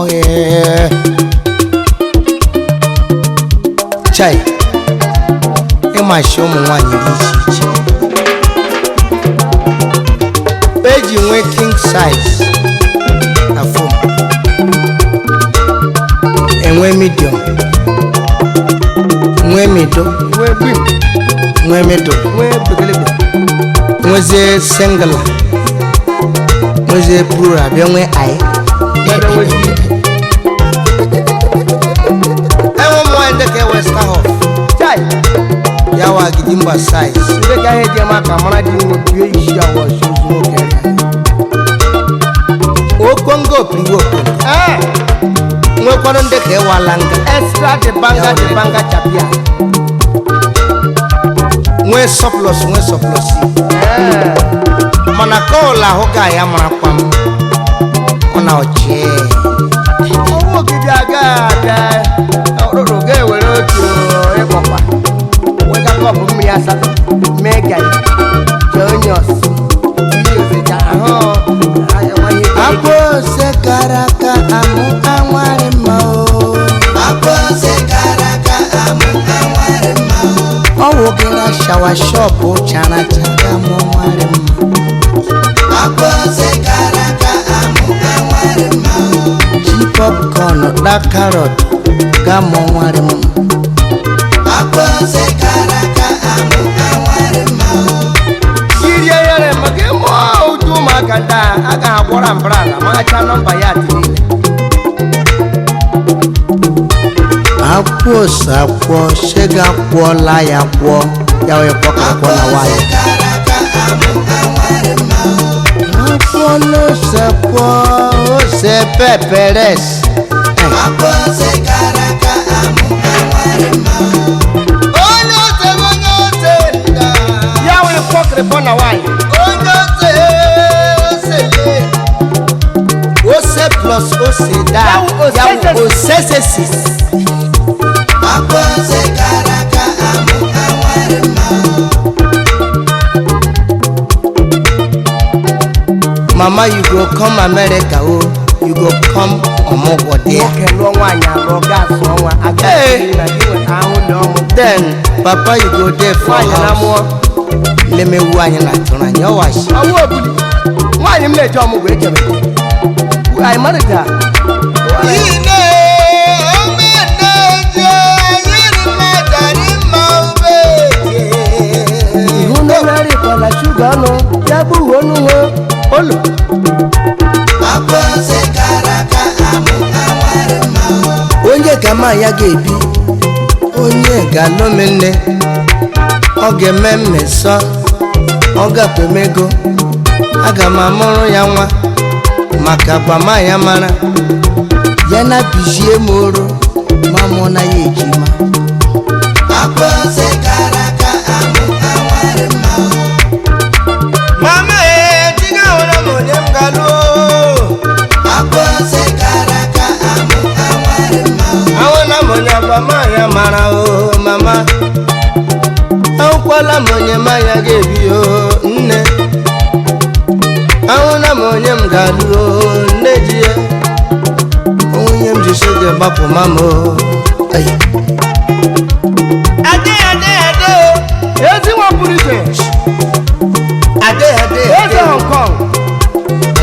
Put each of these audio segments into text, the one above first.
yeah. Chai, my show me one page in king size a phone and when medium when was a single was a plural then when I want the West Half. Chai. Yawa Gidimba size. The guy had Yama Kamara didn't do a shower. Oh, Congo, Prigo. No one the Kewalanga. Extra the Banga Chapia. When surplus. Manacola, Hoka Yamarapam on our chair. Oh, give you a guy. Mega Juniors Apo se karaka amu anware mao Apo se karaka amu anware mao Owo gira shower shop o chana changa mo anware mao Apo se karaka amu anware mao G-popcorn la carrot ga mo anware mao Apo se karaka amu anware mao Siriya yare magemo utuma kanda aga agwara mbrala macha number ya tini Apo sakwo shega kwo la ya kwo yawe poka kwo na waye Apo no sakwo se peperes Apo se karaka amu anware mao Bona why? Ose plus ose da. Ose. Apo se karaka amu anware mao. Mama, you go come America, oh, you go come Omogo there. Then, Papa, you go there for house. Let me wine and turn on your wash. I will. Why you make John wait a minute? I married her. You know, very well, I should go. Yabu, one, Olo. Papa, say, Karaka, Onye Kama Yagebi, Onye Galomene. Oge memme so oga pemego aga mamoro ya nwa maka gbama ya mara ya na bijie moro mamo na ya ejima Apo se karaka amu anware mao Mama tinga ona monye mgalo Apo se karaka amu anware mao Awona monye gbama ya mara o mama Akwala monye maya gebi o nne Awuna monye mgalu o nne jie Onye mjishige bapu mamo Ade Ezi wapurite Ade Ezi Hong Kong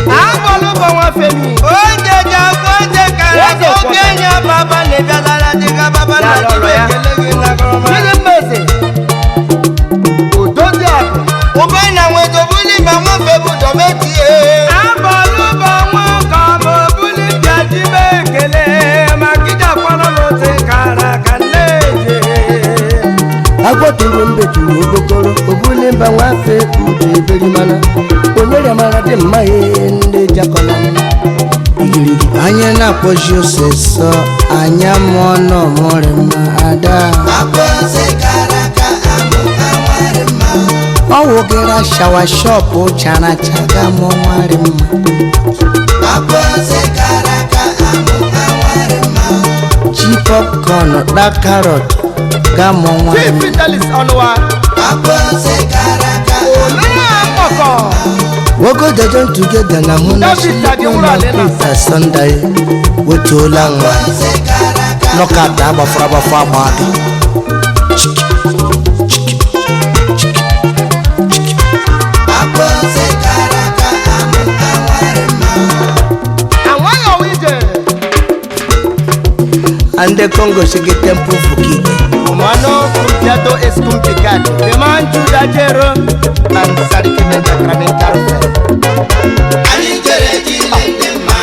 Akwalo kwa wafemi Oje jago oje karako Kenya baba nejalala Jika baba na jiwe kelegi na koroma Jige mbese Ubena weto buli ba mo febu do meti e Abolu ba mo ka mo buli jaji mekele Makija kwano mo se karaka leje Agoturu mbeturu obokoro Obuli ba wafe ude beri mana Onyere mara de mmaye nde jakola Igirigi anya na pojo seso Anya mono more ma ada Apo se karaka amu anware mao Owo gira shower shop o chana chaga mo anware mao Apo se karaka amu anware mao G-popcorn da carrot ga mo anware mao Chief Vitalis onwa Apo se karaka amu anware mao Woko join together na huna Sunday wetola nwa nọkata agbafọ agbado and the Congo se get tempo fukide humano cruciato es complicado de manchu da gero and sarike de sacramental ali jere di lende ma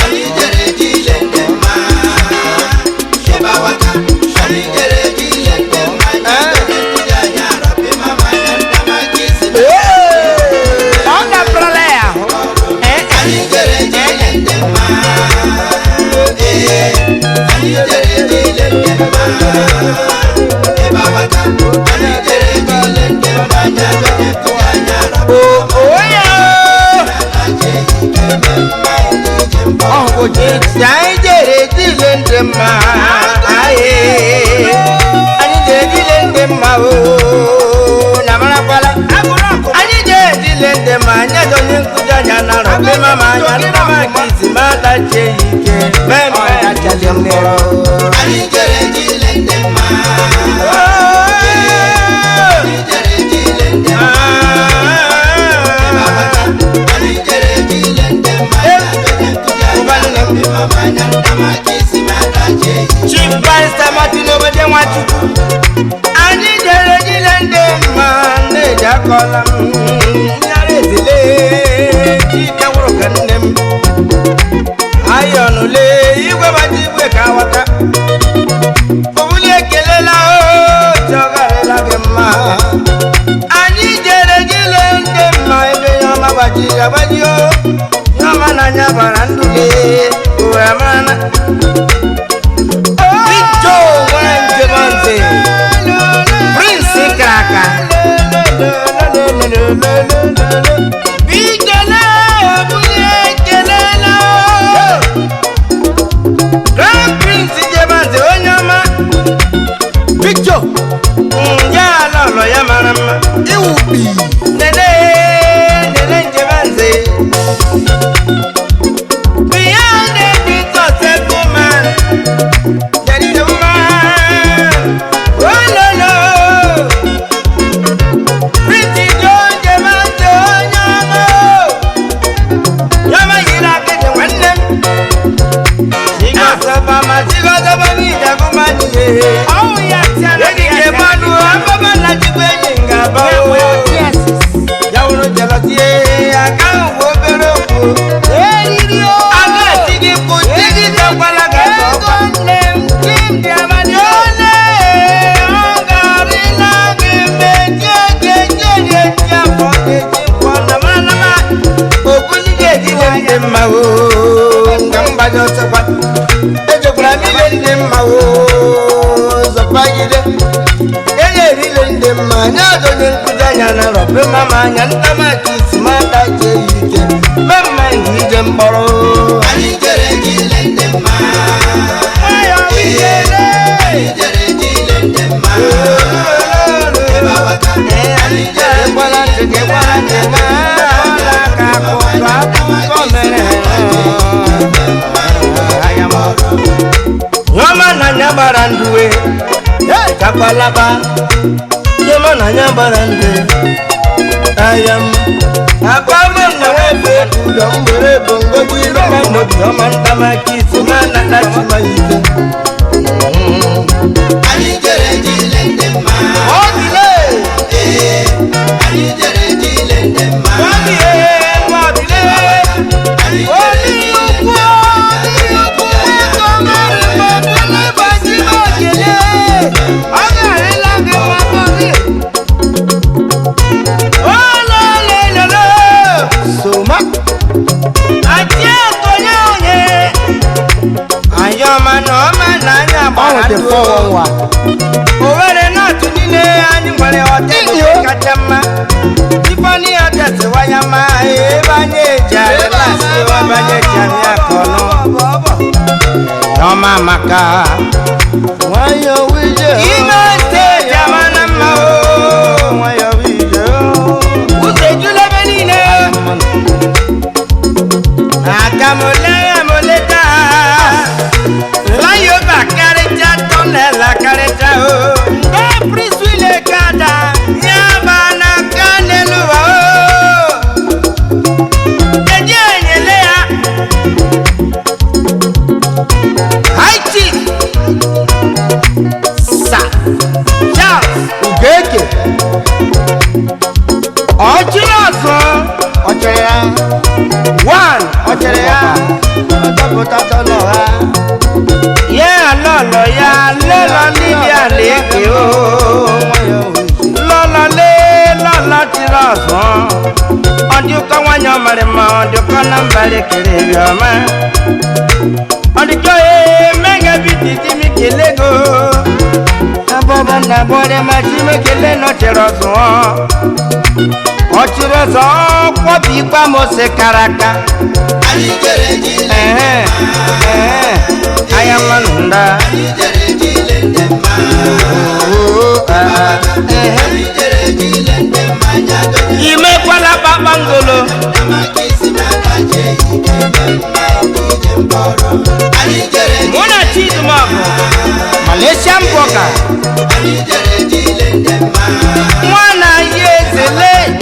ali jere di lende ma sheba waka ali jere di lende ma ya ya rabbi mama ya magisi onda pralea ali jere di lende ma ali jere di lende ma eba waka ali jere di lende ma ya ya rabbi oh yeah oh jai jere di lende ma aye ali jere di lende ma oh na mara kwala ali jere di lende ma nya do ni kuja nya na rabbi mama nya na ma kisi ma da che ike ben ma ya chale ne ali jere di lende ma ali jere di lende ma ali jere di lende ma rabbi mama nya na ma kisi ma da che chief pastor Martino bede wachuku ali jere di lende ma ne jakola nyare zile ti kawro kanem ayonule igwe bajibwe kawaka obule kelela o jogarela gemma ani jere gilende ma ebe yoma bajiya bajiyo yoma nanya barandule uamana Victo wanje manze Prince Kraka Bigela obule kelela Grand Prince Jemanze onyama Victor ya lolo ya marama iwubi nene Jemanze beyond the Victor woman there is a woman oh no no Prince John Jemanze onyama yama yira kete wannem Saba majigo zaba ni jaguma niye. Oh yeah, tiana. Yedi ke manu ababa na jigwe jinga ba o. Ya uno jelotie aka wo bero ko. Eri o. Aga tigi ko tigi takwala ga so. Nem kim dia manione. Ongari na gembe je ya pote ko na mana. Oguni je wende ma o. Ngamba jo sekwa. Ejokura mi lende ma o zapagide eye ri lende ma nya do ni kuja nya na robe mama nya ntama kisma da je ike mama ngije mboro ali jere ji lende ma ayo jere ali jere ji lende ma e baba ka ali jere kwala je ma la ka ko mere Nyama na nyabarandwe kapalaba Nyama na nyabarandwe ayam Akama na wefe kuda mbere bongo Bwilo mano biyoma ndama kisi Mana na chima ike Alijere jilende ma Odile Alijere jilende ma Odile Owere na tunile anyị nwere hotel kachama Ifani adresi waya ma ebanye jare lasi wabanye jami akono Noma maka Wayo wije Ime ste jamana ma o Wayo wije la careta o nde priswile kada ya bana kanelu o eje nyele ya haiti sa Charles Ugeke Ochiraso Ochera one Ochera Otokotolo ha yeah lolo ya lolo Lydia leke o lolo le lolo Chiraso Onduka wanyo marima onduka nambale kere yoma Onduka mega biti timi kelego Ababa na bore machime kele no Chiraso Ochiraso kwa bikwa mose karaka Ayamanunda Ime kwa la babangolo Muna chidu mako Malaysia mboka Mwana yezele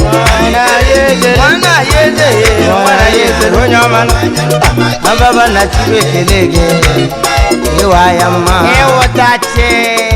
Mwana yezele Onyamana Ababa na chiwe kelege Iwa yama Ewo tache